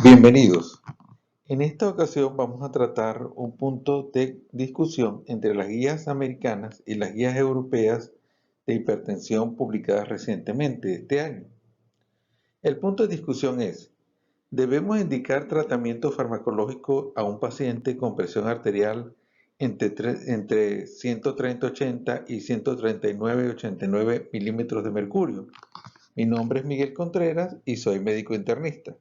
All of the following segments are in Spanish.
Bienvenidos. En esta ocasión vamos a tratar un punto de discusión entre las guías americanas y las guías europeas de hipertensión publicadas recientemente este año. El punto de discusión es, ¿debemos indicar tratamiento farmacológico a un paciente con presión arterial entre 130/80 y 139/89 milímetros de mercurio? Mi nombre es Miguel Contreras y soy médico internista.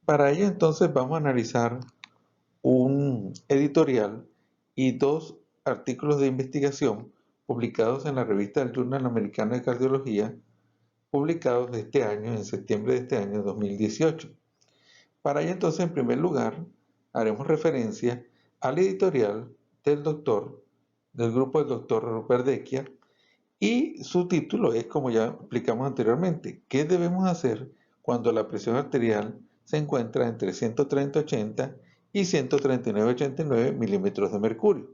Para ello entonces vamos a analizar un editorial y dos artículos de investigación publicados en la revista del Journal Americano de Cardiología, publicados de este año, en septiembre de este año 2018. Para ello entonces, en primer lugar, haremos referencia al editorial del grupo del doctor Rupert Decchia, y su título es, como ya explicamos anteriormente, ¿qué debemos hacer cuando la presión arterial se encuentra entre 130/80 y 139/89 milímetros de mercurio?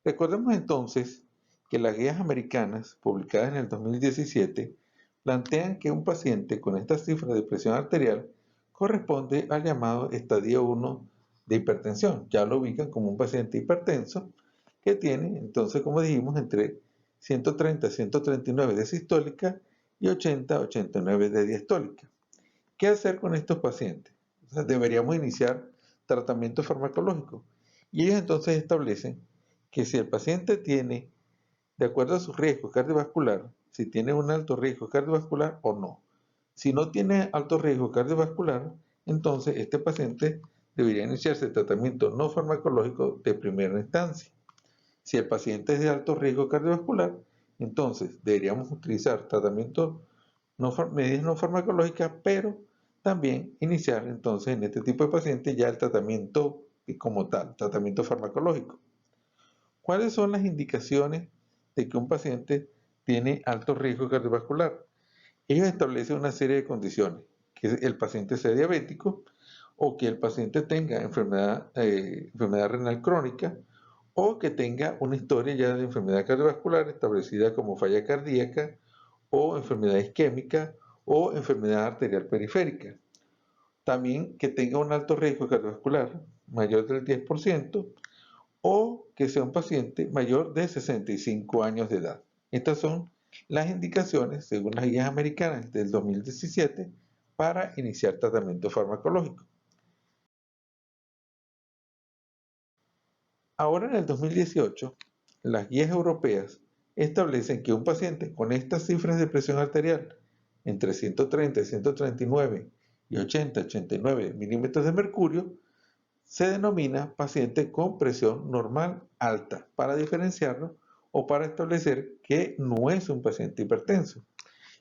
Recordemos entonces que las guías americanas, publicadas en el 2017, plantean que un paciente con esta cifra de presión arterial corresponde al llamado estadio 1 de hipertensión. Ya lo ubican como un paciente hipertenso que tiene, entonces, como dijimos, entre 130-139 de sistólica y 80-89 de diastólica. ¿Qué hacer con estos pacientes? O sea, deberíamos iniciar tratamiento farmacológico. Y ellos entonces establecen que si el paciente tiene, de acuerdo a su riesgo cardiovascular, si tiene un alto riesgo cardiovascular o no. Si no tiene alto riesgo cardiovascular, entonces este paciente debería iniciarse el tratamiento no farmacológico de primera instancia. Si el paciente es de alto riesgo cardiovascular, entonces deberíamos utilizar medidas no farmacológicas, pero también iniciar entonces en este tipo de pacientes ya el tratamiento como tal, tratamiento farmacológico. ¿Cuáles son las indicaciones de que un paciente tiene alto riesgo cardiovascular? Ellos establecen una serie de condiciones, que el paciente sea diabético o que el paciente tenga enfermedad renal crónica o que tenga una historia ya de enfermedad cardiovascular establecida como falla cardíaca o enfermedad isquémica o enfermedad arterial periférica. También que tenga un alto riesgo cardiovascular mayor del 10% o que sea un paciente mayor de 65 años de edad. Estas son las indicaciones, según las guías americanas del 2017, para iniciar tratamiento farmacológico. Ahora, en el 2018, las guías europeas establecen que un paciente con estas cifras de presión arterial entre 130 y 139 y 80-89 milímetros de mercurio se denomina paciente con presión normal alta, para diferenciarlo o para establecer que no es un paciente hipertenso.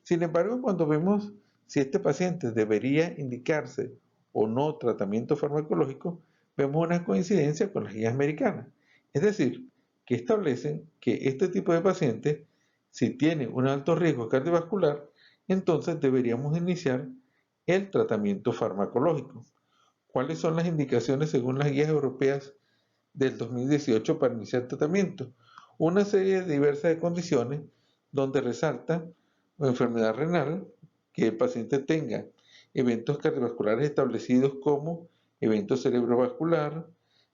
Sin embargo, cuando vemos si este paciente debería indicarse o no tratamiento farmacológico, vemos una coincidencia con las guías americanas. Es decir, que establecen que este tipo de paciente, si tiene un alto riesgo cardiovascular, entonces deberíamos iniciar el tratamiento farmacológico. ¿Cuáles son las indicaciones según las guías europeas del 2018 para iniciar tratamiento? Una serie diversa de condiciones donde resalta enfermedad renal, que el paciente tenga eventos cardiovasculares establecidos como evento cerebrovascular,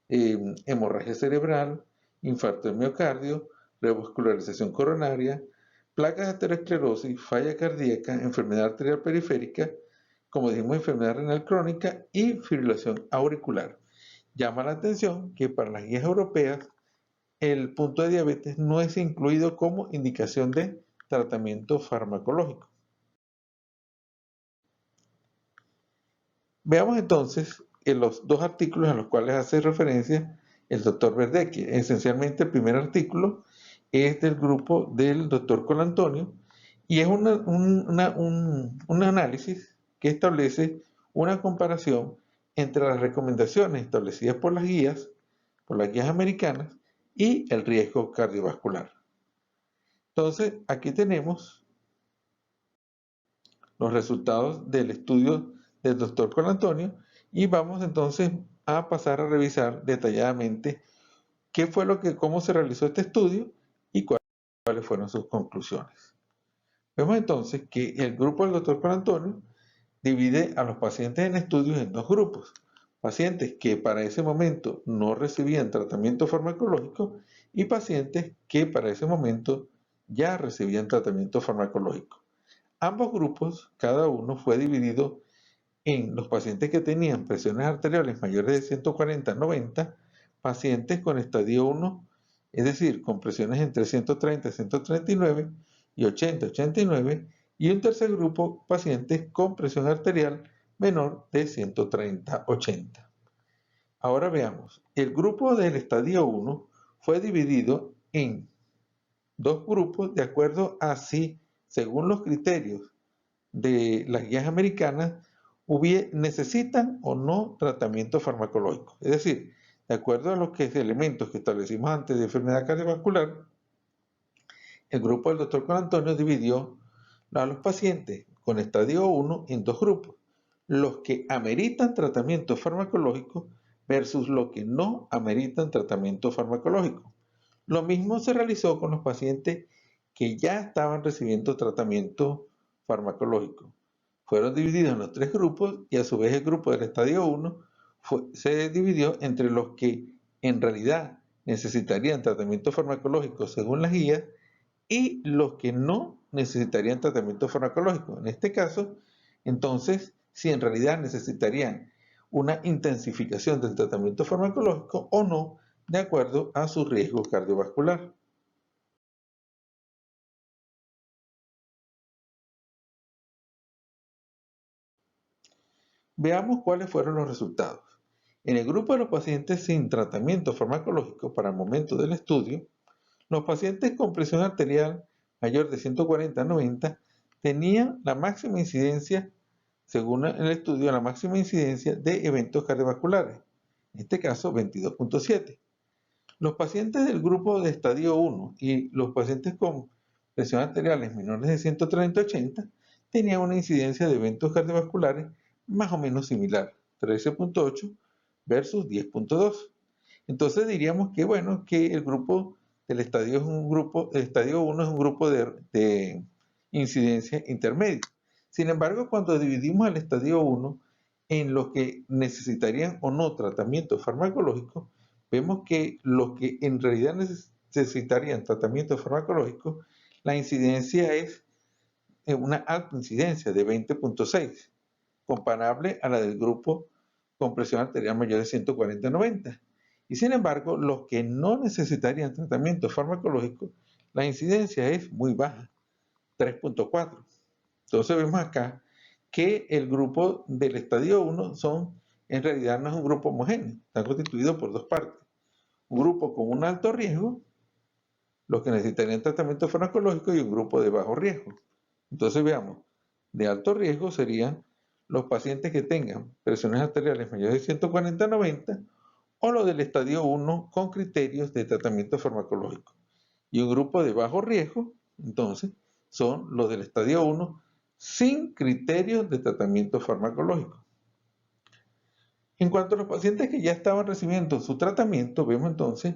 hemorragia cerebral, infarto de miocardio, revascularización coronaria, placas de aterosclerosis, falla cardíaca, enfermedad arterial periférica, como dijimos, enfermedad renal crónica y fibrilación auricular. Llama la atención que para las guías europeas el punto de diabetes no es incluido como indicación de tratamiento farmacológico. Veamos entonces en los dos artículos a los cuales hace referencia el doctor Verdecchi. Esencialmente el primer artículo es del grupo del doctor Colantonio y es un análisis que establece una comparación entre las recomendaciones establecidas por las guías americanas, y el riesgo cardiovascular. Entonces, aquí tenemos los resultados del estudio del doctor Colantonio y vamos entonces a pasar a revisar detalladamente cómo se realizó este estudio y cuáles fueron sus conclusiones. Vemos entonces que el grupo del doctor Colantonio divide a los pacientes en estudios en dos grupos: pacientes que para ese momento no recibían tratamiento farmacológico y pacientes que para ese momento ya recibían tratamiento farmacológico. Ambos grupos, cada uno fue dividido en los pacientes que tenían presiones arteriales mayores de 140/90, pacientes con estadio 1, es decir, con presiones entre 130/139 y 80/89, y un tercer grupo, pacientes con presión arterial menor de 130/80. Ahora veamos, el grupo del estadio 1 fue dividido en dos grupos de acuerdo a si, según los criterios de las guías americanas, necesitan o no tratamiento farmacológico. Es decir, de acuerdo a los elementos que establecimos antes de enfermedad cardiovascular, el grupo del doctor Colantonio dividió a los pacientes con estadio 1 en dos grupos: los que ameritan tratamiento farmacológico versus los que no ameritan tratamiento farmacológico. Lo mismo se realizó con los pacientes que ya estaban recibiendo tratamiento farmacológico. Fueron divididos en los tres grupos y a su vez el grupo del estadio 1 se dividió entre los que en realidad necesitarían tratamiento farmacológico según las guías y los que no necesitarían tratamiento farmacológico. En este caso, entonces, si en realidad necesitarían una intensificación del tratamiento farmacológico o no, de acuerdo a su riesgo cardiovascular. Veamos cuáles fueron los resultados. En el grupo de los pacientes sin tratamiento farmacológico para el momento del estudio, los pacientes con presión arterial mayor de 140/90 tenían la máxima incidencia, según el estudio, la máxima incidencia de eventos cardiovasculares, en este caso 22.7. Los pacientes del grupo de estadio 1 y los pacientes con presión arteriales menores de 130/80 tenían una incidencia de eventos cardiovasculares más o menos similar, 13.8 versus 10.2. Entonces diríamos que, bueno, que el grupo del estadio es un grupo, el estadio 1 es un grupo de incidencia intermedia. Sin embargo, cuando dividimos al estadio 1 en los que necesitarían o no tratamiento farmacológico, vemos que los que en realidad necesitarían tratamiento farmacológico, la incidencia es una alta incidencia de 20.6, comparable a la del grupo con presión arterial mayor de 140/90. Y sin embargo, los que no necesitarían tratamiento farmacológico, la incidencia es muy baja, 3.4. Entonces vemos acá que el grupo del estadio 1 en realidad no es un grupo homogéneo, está constituido por dos partes: un grupo con un alto riesgo, los que necesitarían tratamiento farmacológico, y un grupo de bajo riesgo. Entonces veamos, de alto riesgo serían los pacientes que tengan presiones arteriales mayores de 140/90 o los del estadio 1 con criterios de tratamiento farmacológico. Y un grupo de bajo riesgo, entonces, son los del estadio 1 sin criterios de tratamiento farmacológico. En cuanto a los pacientes que ya estaban recibiendo su tratamiento, vemos entonces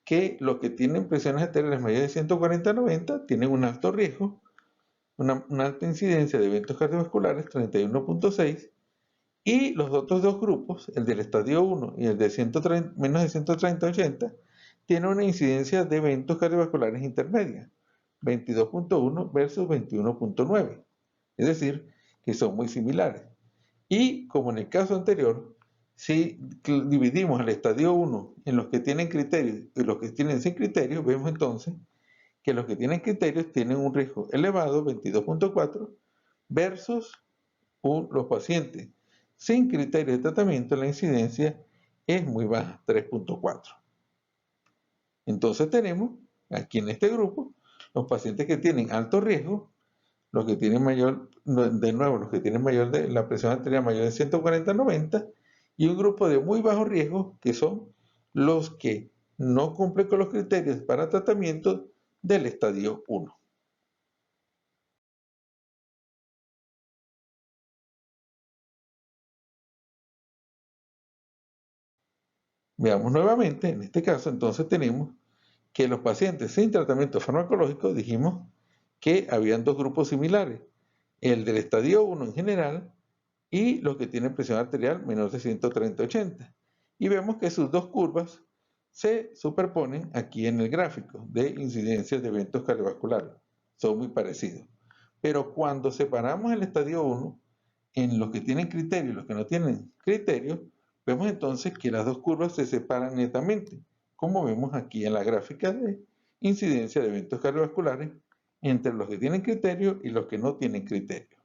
que los que tienen presiones arteriales mayores de 140/90 tienen un alto riesgo, una alta incidencia de eventos cardiovasculares, 31.6, y los otros dos grupos, el del estadio 1 y el de menos de 130/80, tienen una incidencia de eventos cardiovasculares intermedia, 22.1 versus 21.9, es decir, que son muy similares. Y como en el caso anterior, si dividimos el estadio 1 en los que tienen criterios y los que tienen sin criterios, vemos entonces que los que tienen criterios tienen un riesgo elevado, 22.4, versus los pacientes sin criterios de tratamiento, la incidencia es muy baja, 3.4. Entonces tenemos aquí en este grupo los pacientes que tienen alto riesgo, los que tienen los que tienen la presión arterial mayor de 140/90, y un grupo de muy bajo riesgo, que son los que no cumplen con los criterios para tratamiento del estadio 1. Veamos nuevamente, en este caso entonces tenemos que los pacientes sin tratamiento farmacológico, dijimos que habían dos grupos similares: el del estadio 1 en general y los que tienen presión arterial menor de 130/80. Y vemos que sus dos curvas se superponen aquí en el gráfico de incidencias de eventos cardiovasculares. Son muy parecidos. Pero cuando separamos el estadio 1 en los que tienen criterio y los que no tienen criterio, vemos entonces que las dos curvas se separan netamente, como vemos aquí en la gráfica de incidencia de eventos cardiovasculares entre los que tienen criterio y los que no tienen criterio.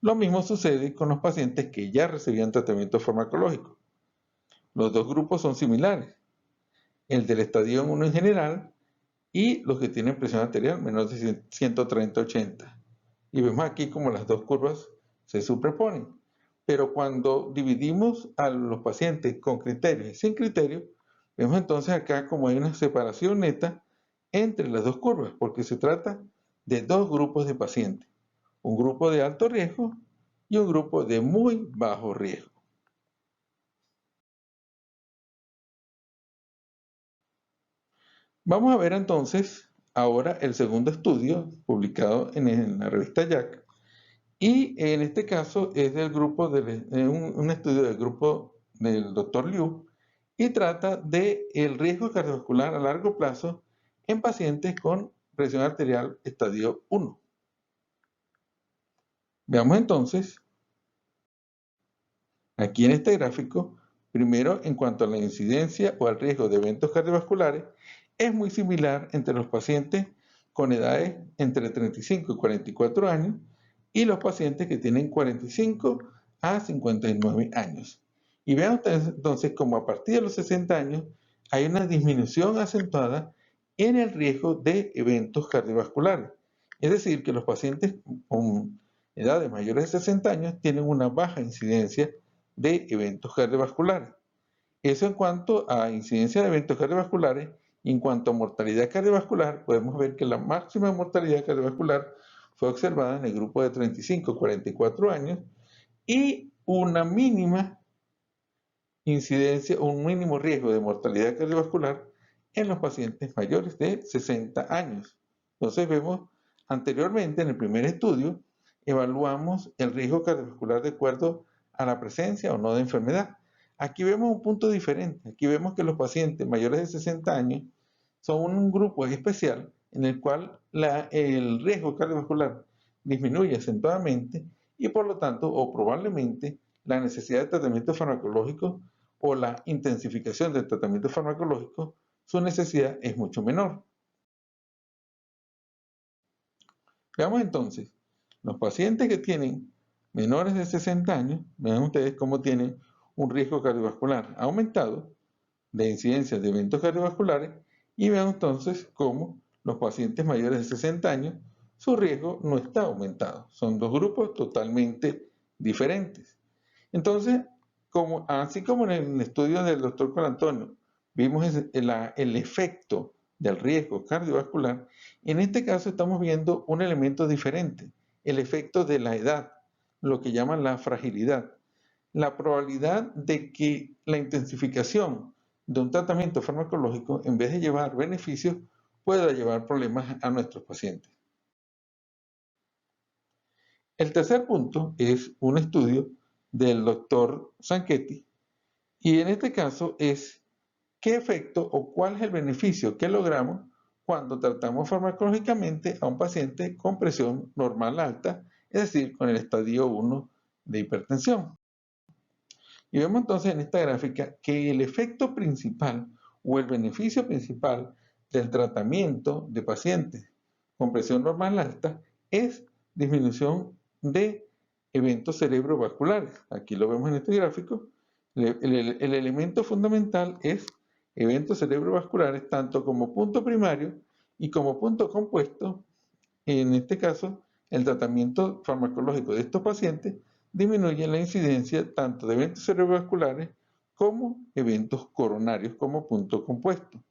Lo mismo sucede con los pacientes que ya recibían tratamiento farmacológico. Los dos grupos son similares, el del estadio 1 en general y los que tienen presión arterial menor de 130/80. Y vemos aquí como las dos curvas se superponen. Pero cuando dividimos a los pacientes con criterio y sin criterio, vemos entonces acá como hay una separación neta entre las dos curvas, porque se trata de dos grupos de pacientes. Un grupo de alto riesgo y un grupo de muy bajo riesgo. Vamos a ver entonces ahora el segundo estudio publicado en la revista JACC, y en este caso es del grupo un estudio del grupo del Dr. Liu y trata del riesgo cardiovascular a largo plazo en pacientes con presión arterial estadio 1. Veamos entonces aquí en este gráfico, primero en cuanto a la incidencia o al riesgo de eventos cardiovasculares, es muy similar entre los pacientes con edades entre 35 y 44 años y los pacientes que tienen 45 a 59 años. Y vean ustedes entonces como a partir de los 60 años hay una disminución acentuada en el riesgo de eventos cardiovasculares. Es decir, que los pacientes con edades mayores de 60 años tienen una baja incidencia de eventos cardiovasculares. Eso en cuanto a incidencia de eventos cardiovasculares. Y en cuanto a mortalidad cardiovascular, podemos ver que la máxima mortalidad cardiovascular fue observada en el grupo de 35 a 44 años y una mínima incidencia, un mínimo riesgo de mortalidad cardiovascular en los pacientes mayores de 60 años. Entonces vemos anteriormente en el primer estudio, evaluamos el riesgo cardiovascular de acuerdo a la presencia o no de enfermedad. Aquí vemos un punto diferente. Aquí vemos que los pacientes mayores de 60 años son un grupo especial en el cual el riesgo cardiovascular disminuye acentuadamente y por lo tanto o probablemente la necesidad de tratamiento farmacológico o la intensificación del tratamiento farmacológico, su necesidad es mucho menor. Veamos entonces, los pacientes que tienen menores de 60 años, vean ustedes cómo tienen un riesgo cardiovascular aumentado de incidencia de eventos cardiovasculares y vean entonces cómo los pacientes mayores de 60 años, su riesgo no está aumentado. Son dos grupos totalmente diferentes. Entonces, así como en el estudio del doctor Colantonio, vimos el efecto del riesgo cardiovascular, en este caso estamos viendo un elemento diferente, el efecto de la edad, lo que llaman la fragilidad. La probabilidad de que la intensificación de un tratamiento farmacológico, en vez de llevar beneficios, pueda llevar problemas a nuestros pacientes. El tercer punto es un estudio del doctor Zanchetti, y en este caso es qué efecto o cuál es el beneficio que logramos cuando tratamos farmacológicamente a un paciente con presión normal alta, es decir, con el estadio 1 de hipertensión. Y vemos entonces en esta gráfica que el efecto principal o el beneficio principal del tratamiento de pacientes con presión normal alta es disminución de eventos cerebrovasculares. Aquí lo vemos en este gráfico. El elemento fundamental es eventos cerebrovasculares tanto como punto primario y como punto compuesto. En este caso, el tratamiento farmacológico de estos pacientes disminuye la incidencia tanto de eventos cerebrovasculares como eventos coronarios como punto compuesto.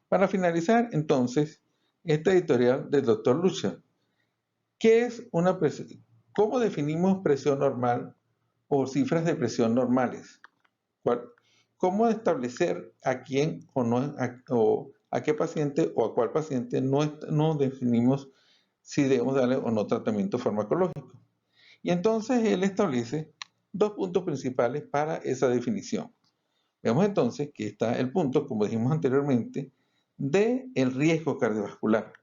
Para finalizar, entonces, esta editorial del Dr. Lucha, ¿qué es una presión? ¿Cómo definimos presión normal o cifras de presión normales? cómo establecer a quién o no, o a qué paciente o a cuál paciente no definimos si debemos darle o no tratamiento farmacológico. Y entonces él establece dos puntos principales para esa definición. Vemos entonces que está el punto, como dijimos anteriormente, del riesgo cardiovascular.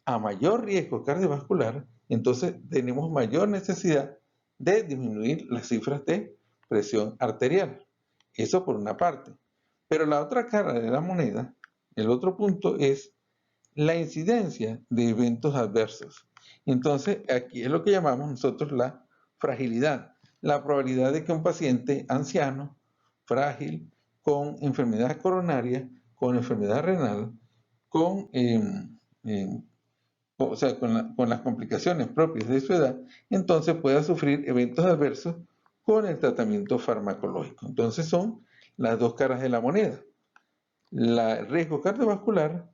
A mayor riesgo cardiovascular, entonces tenemos mayor necesidad de disminuir las cifras de presión arterial. Eso por una parte. Pero la otra cara de la moneda, el otro punto es la incidencia de eventos adversos. Entonces, aquí es lo que llamamos nosotros la fragilidad, la probabilidad de que un paciente anciano, frágil, con enfermedad coronaria, con enfermedad renal, con, o sea, con las complicaciones propias de su edad, entonces pueda sufrir eventos adversos con el tratamiento farmacológico. Entonces son las dos caras de la moneda, el riesgo cardiovascular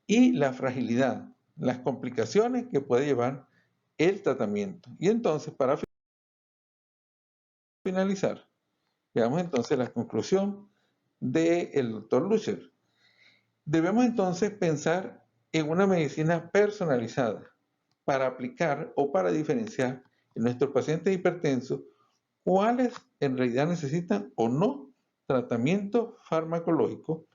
y la fragilidad, las complicaciones que puede llevar el tratamiento. Y entonces, para finalizar, veamos entonces la conclusión del doctor Lucher. Debemos entonces pensar en una medicina personalizada para aplicar o para diferenciar en nuestros pacientes hipertensos cuáles en realidad necesitan o no tratamiento farmacológico.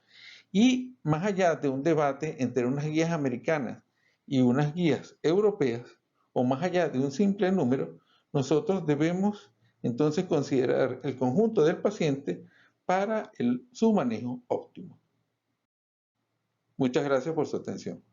Y más allá de un debate entre unas guías americanas y unas guías europeas, o más allá de un simple número, nosotros debemos entonces considerar el conjunto del paciente para su manejo óptimo. Muchas gracias por su atención.